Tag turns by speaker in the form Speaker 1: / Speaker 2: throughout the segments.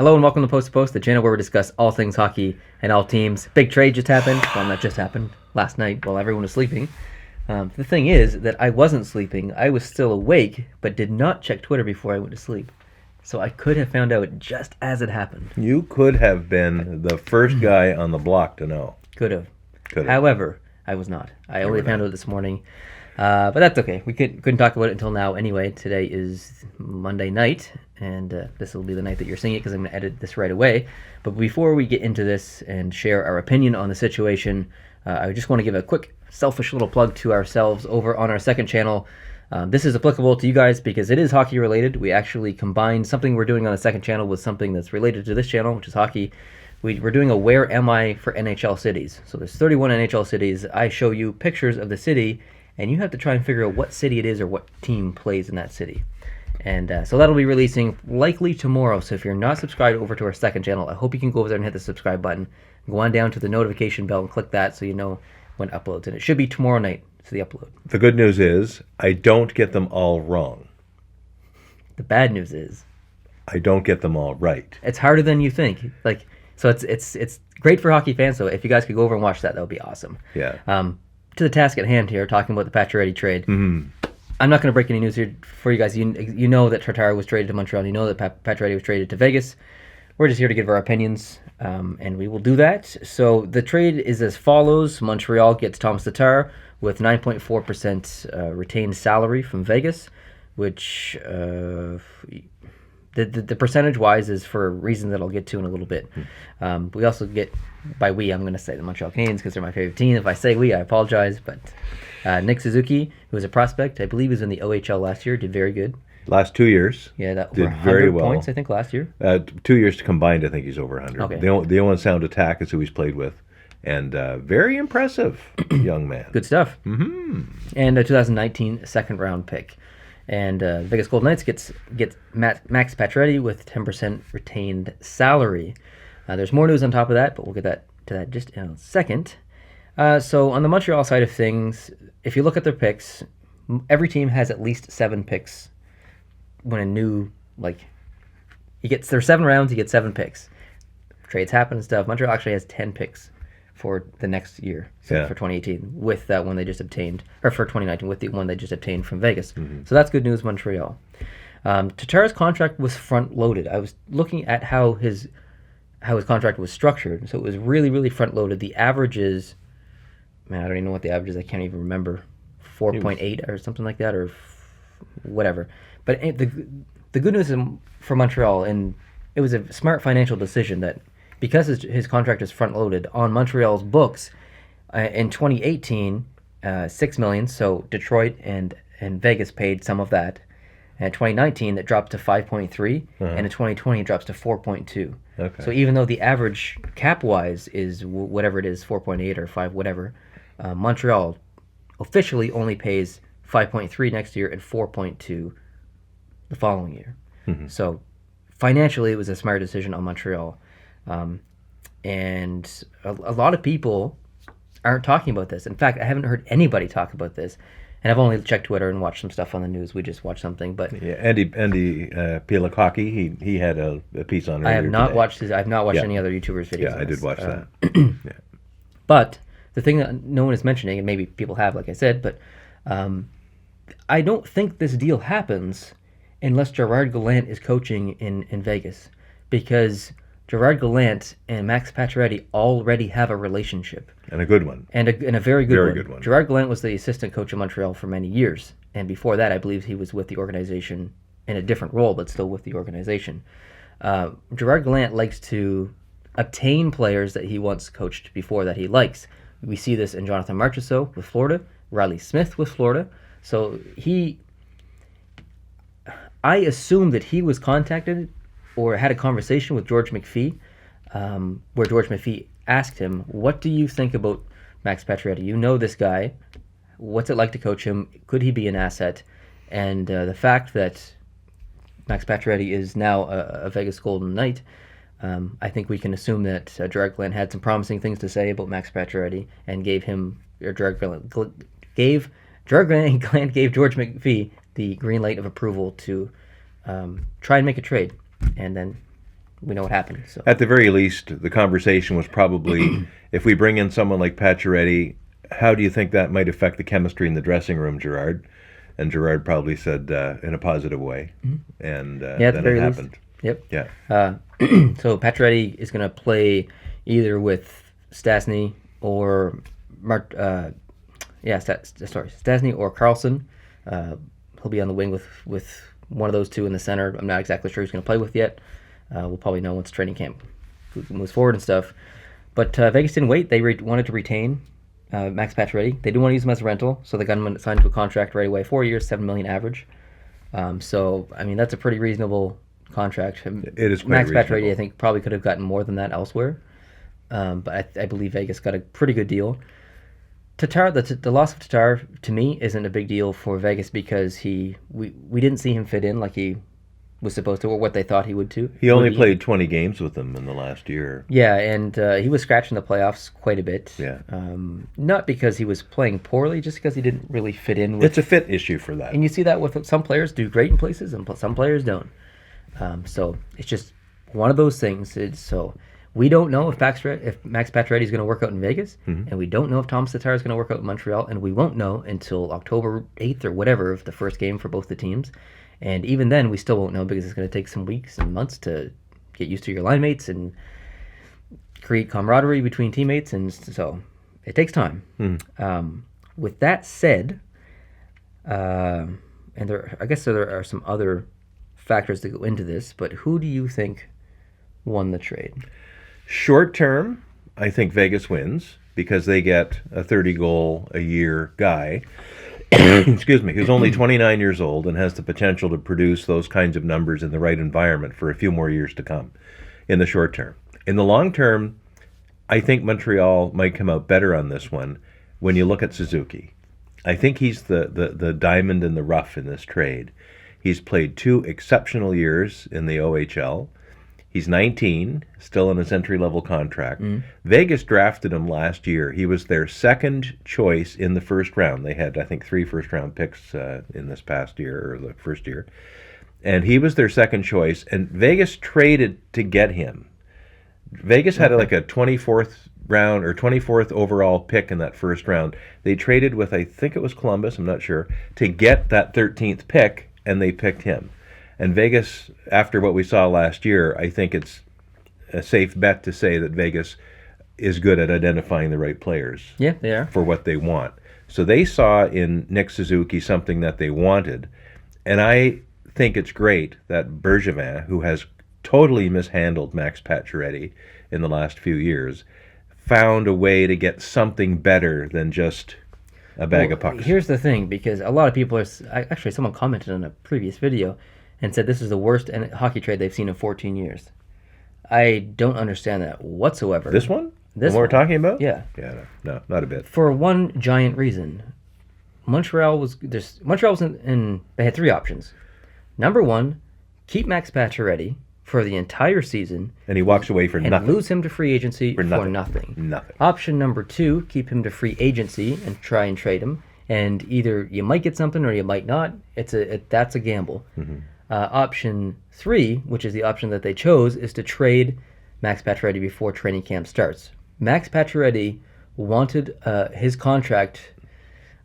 Speaker 1: Hello and welcome to Post to Post, the channel where we discuss all things hockey and all teams. Big trade just happened. Well, not just happened. Last night while everyone was sleeping. The thing is that I wasn't sleeping. I was still awake, but did not check Twitter before I went to sleep. So I could have found out just as it happened.
Speaker 2: You could have been the first guy on the block to know.
Speaker 1: Could have. However, I was not. I only found out this morning. But that's okay. We couldn't talk about it until now anyway. Today is Monday night, and this will be the night that you're seeing it because I'm going to edit this right away. But before we get into this and share our opinion on the situation, I just want to give a quick, selfish little plug to ourselves over on our second channel. This is applicable to you guys because it is hockey related. We actually combined something we're doing on the second channel with something that's related to this channel, which is hockey. We're doing a Where Am I for NHL cities. So there's 31 NHL cities. I show you pictures of the city, and you have to try and figure out what city it is or what team plays in that city. And so that'll be releasing likely tomorrow. So if you're not subscribed over to our second channel, I hope you can go over there and hit the subscribe button. Go on down to the notification bell and click that so you know when it uploads. And it should be tomorrow night to the upload. The
Speaker 2: good news is I don't get them all wrong.
Speaker 1: The bad news is
Speaker 2: I don't get them all right.
Speaker 1: It's harder than you think. So it's great for hockey fans. So if you guys could go over and watch that would be awesome.
Speaker 2: Yeah.
Speaker 1: To the task at hand here, talking about the Pacioretty trade.
Speaker 2: Mm-hmm.
Speaker 1: I'm not going to break any news here for you guys. You know that Tatar was traded to Montreal. You know that Pacioretty was traded to Vegas. We're just here to give our opinions, and we will do that. So the trade is as follows. Montreal gets Thomas Tatar with 9.4% retained salary from Vegas, which the percentage-wise is for a reason that I'll get to in a little bit. We also get, by we, I'm going to say the Montreal Canadiens because they're my favorite team. If I say we, I apologize. But Nick Suzuki, who was a prospect, I believe was in the OHL last year, did very good.
Speaker 2: Last 2 years.
Speaker 1: Yeah, that
Speaker 2: did
Speaker 1: over 100
Speaker 2: very well.
Speaker 1: points, I think, last year.
Speaker 2: 2 years combined, I think he's over 100.
Speaker 1: Okay.
Speaker 2: The Owen Sound Attack is who he's played with. And very impressive young man.
Speaker 1: Good stuff.
Speaker 2: Mm-hmm.
Speaker 1: And a 2019 second-round pick. And Vegas Golden Knights gets Max Pacioretty with 10% retained salary. There's more news on top of that, but we'll get to that just in a second. So on the Montreal side of things, if you look at their picks, every team has at least 7 picks. When a new, there's 7 rounds, you get 7 picks. Trades happen and stuff. Montreal actually has 10 picks for the next year, for 2018, with that one they just obtained, or for 2019, with the one they just obtained from Vegas. Mm-hmm. So that's good news, Montreal. Tatar's contract was front-loaded. I was looking at how his contract was structured, so it was really, really front-loaded. The average is, I don't even know what the average is. I can't even remember, 4.8 or something like that, or whatever. But the good news for Montreal, and it was a smart financial decision that because his contract is front-loaded on Montreal's books in 2018, $6 million. So Detroit and Vegas paid some of that. And in 2019, it dropped to 5.3, and in 2020, it drops to 4.2.
Speaker 2: Okay.
Speaker 1: So even though the average cap-wise is whatever it is, 4.8 or 5, whatever, Montreal officially only pays 5.3 next year and 4.2 the following year. Mm-hmm. So financially, it was a smart decision on Montreal. And a lot of people aren't talking about this. In fact, I haven't heard anybody talk about this. And I've only checked Twitter and watched some stuff on the news. We just watched something, but
Speaker 2: yeah, Andy Pielakaki, he had a piece on it.
Speaker 1: I have not watched any other YouTubers' videos.
Speaker 2: Yeah, I did watch that. Yeah.
Speaker 1: But the thing that no one is mentioning, and maybe people have, like I said, but I don't think this deal happens unless Gerard Gallant is coaching in Vegas, because Gerard Gallant and Max Pacioretty already have a relationship.
Speaker 2: And a good one.
Speaker 1: And a very good
Speaker 2: good one.
Speaker 1: Gerard Gallant was the assistant coach of Montreal for many years. And before that, I believe he was with the organization in a different role, but still with the organization. Gerard Gallant likes to obtain players that he once coached before that he likes. We see this in Jonathan Marchessault with Florida, Riley Smith with Florida. So I assume that he was contacted or had a conversation with George McPhee, where George McPhee asked him, what do you think about Max Pacioretty? You know this guy. What's it like to coach him? Could he be an asset? And the fact that Max Pacioretty is now a Vegas Golden Knight, I think we can assume that Gerard Gallant had some promising things to say about Max Pacioretty and Gerard Gallant gave George McPhee the green light of approval to try and make a trade. And then we know what happened. So
Speaker 2: At the very least, the conversation was probably, if we bring in someone like Pacioretty, how do you think that might affect the chemistry in the dressing room, Gerard? And Gerard probably said in a positive way. And
Speaker 1: yeah, at the
Speaker 2: then
Speaker 1: very
Speaker 2: it
Speaker 1: least.
Speaker 2: happened.
Speaker 1: Yep.
Speaker 2: Yeah.
Speaker 1: So Pacioretty is going to play either with Stastny or Stastny or Carlson. He'll be on the wing with one of those two in the center. I'm not exactly sure who's going to play with yet. We'll probably know once training camp moves forward and stuff. But Vegas didn't wait. They wanted to retain Max Pacioretty. They didn't want to use him as a rental, so they got him signed to a contract right away. 4 years, $7 million average. So I mean, that's a pretty reasonable contract.
Speaker 2: It is quite
Speaker 1: Max
Speaker 2: reasonable.
Speaker 1: Pacioretty, I think, probably could have gotten more than that elsewhere. But I believe Vegas got a pretty good deal. Tatar, the loss of Tatar, to me, isn't a big deal for Vegas because we didn't see him fit in like he was supposed to, or what they thought he would do.
Speaker 2: He only played 20 games with them in the last year.
Speaker 1: Yeah, and he was scratching the playoffs quite a bit.
Speaker 2: Yeah.
Speaker 1: Not because he was playing poorly, just because he didn't really fit in.
Speaker 2: It's a fit issue for that.
Speaker 1: And you see that with some players do great in places, and some players don't. So it's just one of those things. So we don't know if Max Pacioretty is going to work out in Vegas, and we don't know if Thomas Tatar is going to work out in Montreal, and we won't know until October 8th or whatever of the first game for both the teams. And even then, we still won't know because it's going to take some weeks and months to get used to your line mates and create camaraderie between teammates, and so it takes time. With that said, and I guess there are some other factors that go into this, but who do you think won the trade?
Speaker 2: Short term, I think Vegas wins because they get a 30-goal-a-year guy, excuse me, who's only 29 years old and has the potential to produce those kinds of numbers in the right environment for a few more years to come in the short term. In the long term, I think Montreal might come out better on this one when you look at Suzuki. I think he's the diamond in the rough in this trade. He's played 2 exceptional years in the OHL. He's 19, still on his entry-level contract. Vegas drafted him last year. He was their second choice in the first round. They had, I think, 3 first-round picks in this past year, or the first year. And he was their second choice, and Vegas traded to get him. Vegas had like a 24th round or 24th overall pick in that first round. They traded with, I think it was Columbus, I'm not sure, to get that 13th pick, and they picked him. And Vegas, after what we saw last year, I think it's a safe bet to say that Vegas is good at identifying the right players.
Speaker 1: Yeah, they are.
Speaker 2: For what they want. So they saw in Nick Suzuki something that they wanted. And I think it's great that Bergevin, who has totally mishandled Max Pacioretty in the last few years, found a way to get something better than just a bag of pucks.
Speaker 1: Here's the thing, because a lot of people are... Actually, someone commented on a previous video and said this is the worst hockey trade they've seen in 14 years. I don't understand that whatsoever.
Speaker 2: This one?
Speaker 1: This
Speaker 2: the one we're
Speaker 1: one.
Speaker 2: talking about?
Speaker 1: Yeah.
Speaker 2: Yeah, no, not a bit.
Speaker 1: For one giant reason. Montreal was in... They had 3 options. Number 1, keep Max Pacioretty for the entire season.
Speaker 2: And he walks away for
Speaker 1: and
Speaker 2: nothing.
Speaker 1: lose him to free agency for nothing.
Speaker 2: Nothing.
Speaker 1: Option number 2, keep him to free agency and try and trade him. And either you might get something or you might not. That's a gamble. Option 3, which is the option that they chose, is to trade Max Pacioretty before training camp starts. Max Pacioretty wanted his contract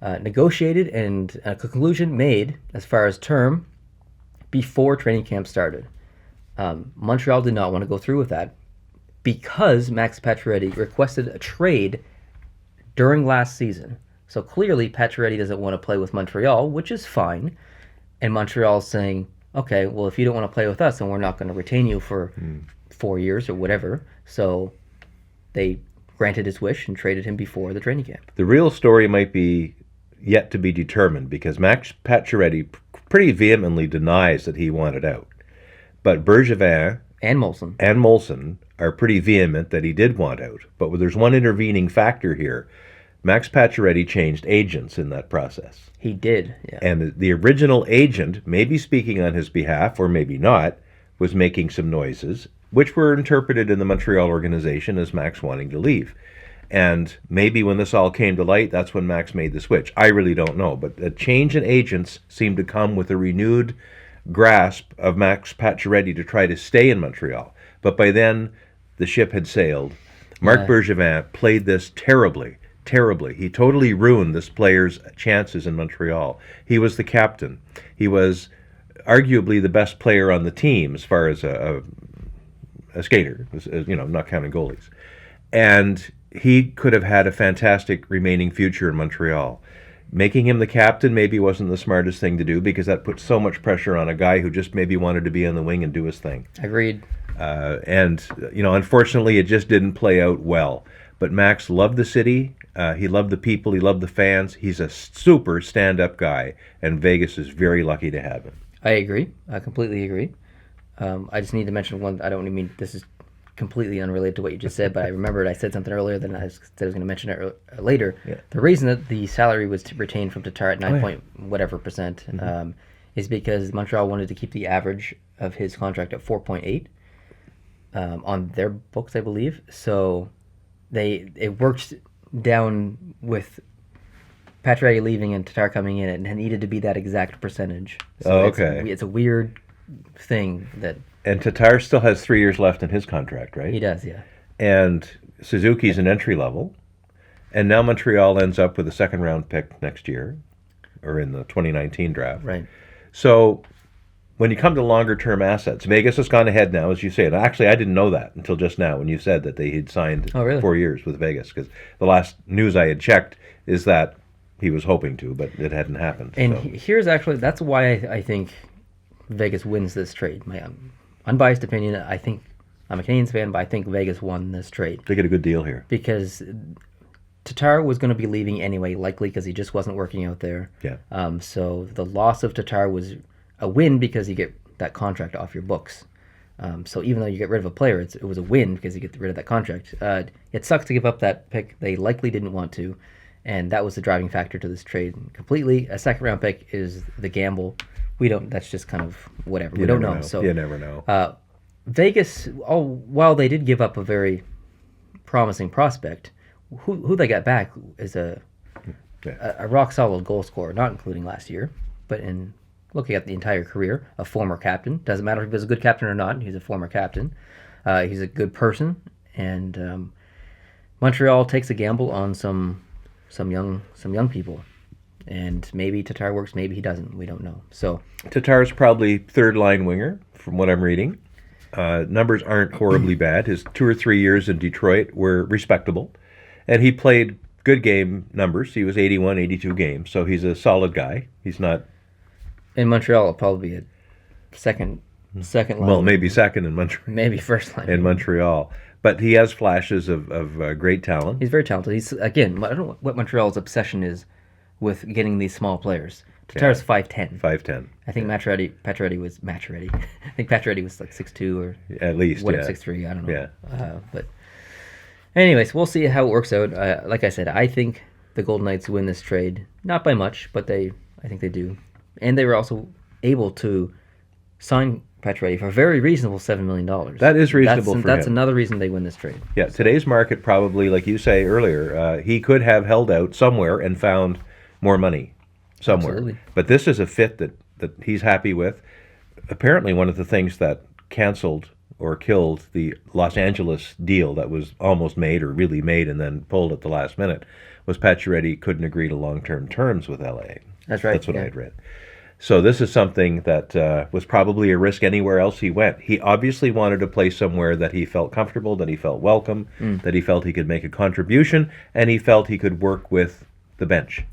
Speaker 1: negotiated and a conclusion made as far as term before training camp started. Montreal did not want to go through with that because Max Pacioretty requested a trade during last season. So clearly Pacioretty doesn't want to play with Montreal, which is fine. And Montreal's saying, okay, well, if you don't want to play with us, then we're not going to retain you for 4 years or whatever. So they granted his wish and traded him before the training camp.
Speaker 2: The real story might be yet to be determined because Max Pacioretty pretty vehemently denies that he wanted out. But Bergevin
Speaker 1: And
Speaker 2: Molson are pretty vehement that he did want out. But there's one intervening factor here. Max Pacioretty changed agents in that process.
Speaker 1: He did, yeah.
Speaker 2: And the original agent, maybe speaking on his behalf or maybe not, was making some noises, which were interpreted in the Montreal organization as Max wanting to leave. And maybe when this all came to light, that's when Max made the switch. I really don't know. But a change in agents seemed to come with a renewed grasp of Max Pacioretty to try to stay in Montreal. But by then, the ship had sailed. Marc Bergevin played this terribly, terribly. He totally ruined this player's chances in Montreal. He was the captain. He was arguably the best player on the team as far as a skater, not counting goalies. And he could have had a fantastic remaining future in Montreal. Making him the captain maybe wasn't the smartest thing to do because that put so much pressure on a guy who just maybe wanted to be on the wing and do his thing.
Speaker 1: Agreed.
Speaker 2: And unfortunately, it just didn't play out well. But Max loved the city. He loved the people. He loved the fans. He's a super stand-up guy, and Vegas is very lucky to have him.
Speaker 1: I agree. I completely agree. I just need to mention one. I don't mean this is completely unrelated to what you just said, but I remembered I said something earlier than I said I was going to mention it later. Yeah. The reason that the salary was retained from Tatar at 9 point whatever percent is because Montreal wanted to keep the average of his contract at 4.8 on their books, I believe. So it worked down with Pacioretty leaving and Tatar coming in, and it needed to be that exact percentage. So it's a weird thing that.
Speaker 2: And Tatar still has 3 years left in his contract, right?
Speaker 1: He does, yeah.
Speaker 2: And Suzuki's an entry level, and now Montreal ends up with a second-round pick next year, or in the 2019 draft.
Speaker 1: Right.
Speaker 2: So when you come to longer-term assets, Vegas has gone ahead now, as you say. And actually, I didn't know that until just now when you said that they had signed 4 years with Vegas, because the last news I had checked is that he was hoping to, but it hadn't happened.
Speaker 1: And that's why I think Vegas wins this trade. My unbiased opinion, I think I'm a Canadiens fan, but I think Vegas won this trade.
Speaker 2: They get a good deal here.
Speaker 1: Because Tatar was going to be leaving anyway, likely because he just wasn't working out there.
Speaker 2: Yeah.
Speaker 1: So the loss of Tatar was a win because you get that contract off your books. So even though you get rid of a player, it was a win because you get rid of that contract. It sucks to give up that pick. They likely didn't want to, and that was the driving factor to this trade completely. A second-round pick is the gamble. That's just kind of whatever. We don't know. So
Speaker 2: you never know.
Speaker 1: Vegas, while they did give up a very promising prospect, who they got back is a rock-solid goal scorer, not including last year, but in looking at the entire career, a former captain. Doesn't matter if he was a good captain or not. He's a former captain. He's a good person, and Montreal takes a gamble on some young people. And maybe Tatar works, maybe he doesn't. We don't know. So
Speaker 2: Tatar's probably third-line winger, from what I'm reading. Numbers aren't horribly bad. His 2 or 3 years in Detroit were respectable. And he played good game numbers. He was 81, 82 games. So he's a solid guy. He's not...
Speaker 1: In Montreal, it'll probably be a second line.
Speaker 2: Well, maybe second in Montreal.
Speaker 1: Maybe first line.
Speaker 2: In Montreal. But he has flashes of great talent.
Speaker 1: He's very talented. He's, again, I don't know what Montreal's obsession is with getting these small players. Tatar's 5'10".
Speaker 2: 5'10".
Speaker 1: I think Pacioretty was Matcheretti. I think Pacioretty was like 6'2" or
Speaker 2: at least,
Speaker 1: 6'3". I don't know.
Speaker 2: Yeah.
Speaker 1: But anyways, we'll see how it works out. Like I said, I think the Golden Knights win this trade, not by much, but I think they do. And they were also able to sign Pacioretty for a very reasonable $7 million.
Speaker 2: That is reasonable for him.
Speaker 1: That's another reason they win this trade.
Speaker 2: Yeah, today's market probably, like you say earlier, he could have held out somewhere and found more money somewhere.
Speaker 1: Absolutely.
Speaker 2: But this is a fit that he's happy with. Apparently one of the things that canceled or killed the Los Angeles deal that was almost made or really made and then pulled at the last minute was Pacioretty couldn't agree to long-term terms with LA.
Speaker 1: That's right.
Speaker 2: That's what I had read. So this is something that was probably a risk anywhere else he went. He obviously wanted to play somewhere that he felt comfortable, that he felt welcome, that he felt he could make a contribution, and he felt he could work with the bench.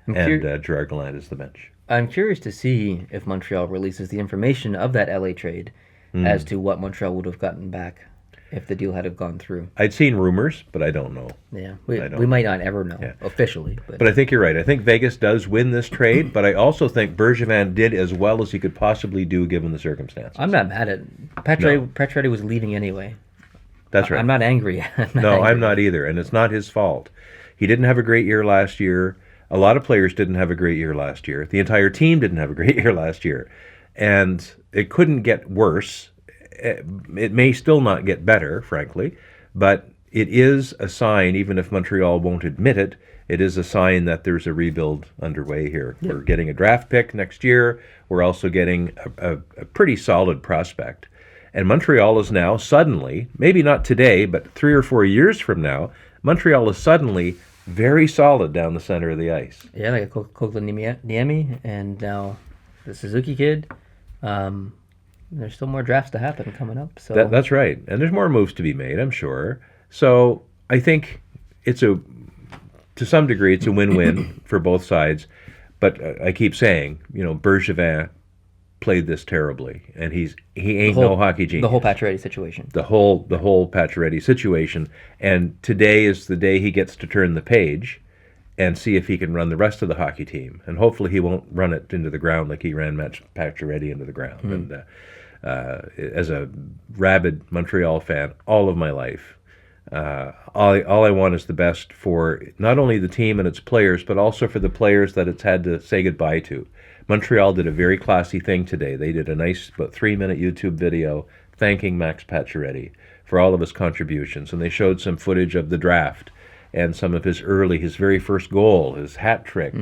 Speaker 2: Gerard Gallant is the bench.
Speaker 1: I'm curious to see if Montreal releases the information of that LA trade as to what Montreal would have gotten back if the deal had have gone through.
Speaker 2: I'd seen rumors, but I don't know.
Speaker 1: Yeah, we might not ever know officially.
Speaker 2: But I think you're right. I think Vegas does win this trade, but I also think Bergevin did as well as he could possibly do given the circumstances.
Speaker 1: I'm not mad at it. Pacioretty was leaving anyway.
Speaker 2: That's right.
Speaker 1: I'm not angry.
Speaker 2: I'm not either, and it's not his fault. He didn't have a great year last year. A lot of players didn't have a great year last year. The entire team didn't have a great year last year. And it couldn't get worse. It may still not get better, frankly, but it is a sign, even if Montreal won't admit it, it is a sign that there's a rebuild underway here. Yep. We're getting a draft pick next year. We're also getting a pretty solid prospect. And Montreal is now suddenly, maybe not today, but 3 or 4 years from now, Montreal is suddenly very solid down the center of the ice.
Speaker 1: Yeah, like a Coquelin Niemi, and now the Suzuki kid. There's still more drafts to happen coming up. So
Speaker 2: That's right. And there's more moves to be made, I'm sure. So I think to some degree, it's a win-win for both sides. But I keep saying, Bergevin played this terribly, and he ain't no hockey genius.
Speaker 1: The whole Pacioretty situation.
Speaker 2: The whole Pacioretty situation. And today is the day he gets to turn the page and see if he can run the rest of the hockey team. And hopefully he won't run it into the ground like he ran Pacioretty into the ground. And as a rabid Montreal fan all of my life, all I want is the best for not only the team and its players, but also for the players that it's had to say goodbye to. Montreal did a very classy thing today. They did a nice, about 3-minute YouTube video thanking Max Pacioretty for all of his contributions, and they showed some footage of the draft and some of his very first goal, his hat trick,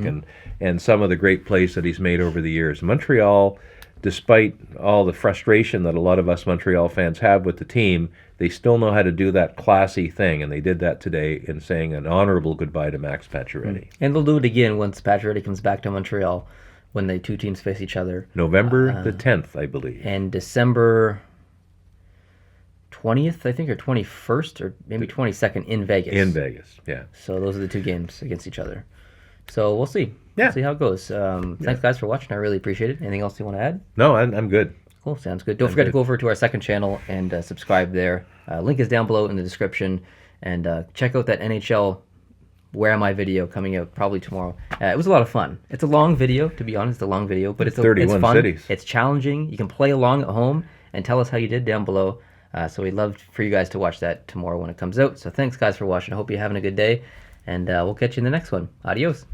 Speaker 2: and some of the great plays that he's made over the years. Montreal, despite all the frustration that a lot of us Montreal fans have with the team, they still know how to do that classy thing, and they did that today in saying an honorable goodbye to Max Pacioretty.
Speaker 1: And they'll do it again once Pacioretty comes back to Montreal, when the two teams face each other.
Speaker 2: November the 10th, I believe.
Speaker 1: And December 20th, I think, or 21st, or maybe 22nd in Vegas.
Speaker 2: In Vegas, yeah.
Speaker 1: So those are the two games against each other. So we'll see.
Speaker 2: Yeah.
Speaker 1: We'll see how it goes. Thanks, guys, for watching. I really appreciate it. Anything else you want to add?
Speaker 2: No, I'm good.
Speaker 1: Cool, sounds good. Don't forget to go over to our second channel and subscribe there. Link is down below in the description. And check out that NHL Where Am I video coming out probably tomorrow. It was a lot of fun. It's a long video, to be honest, a long video, but it's
Speaker 2: 31
Speaker 1: fun.
Speaker 2: cities.
Speaker 1: It's challenging. You can play along at home and tell us how you did down below. So we'd love for you guys to watch that tomorrow when it comes out. So thanks, guys, for watching. I hope you're having a good day, and we'll catch you in the next one. Adios.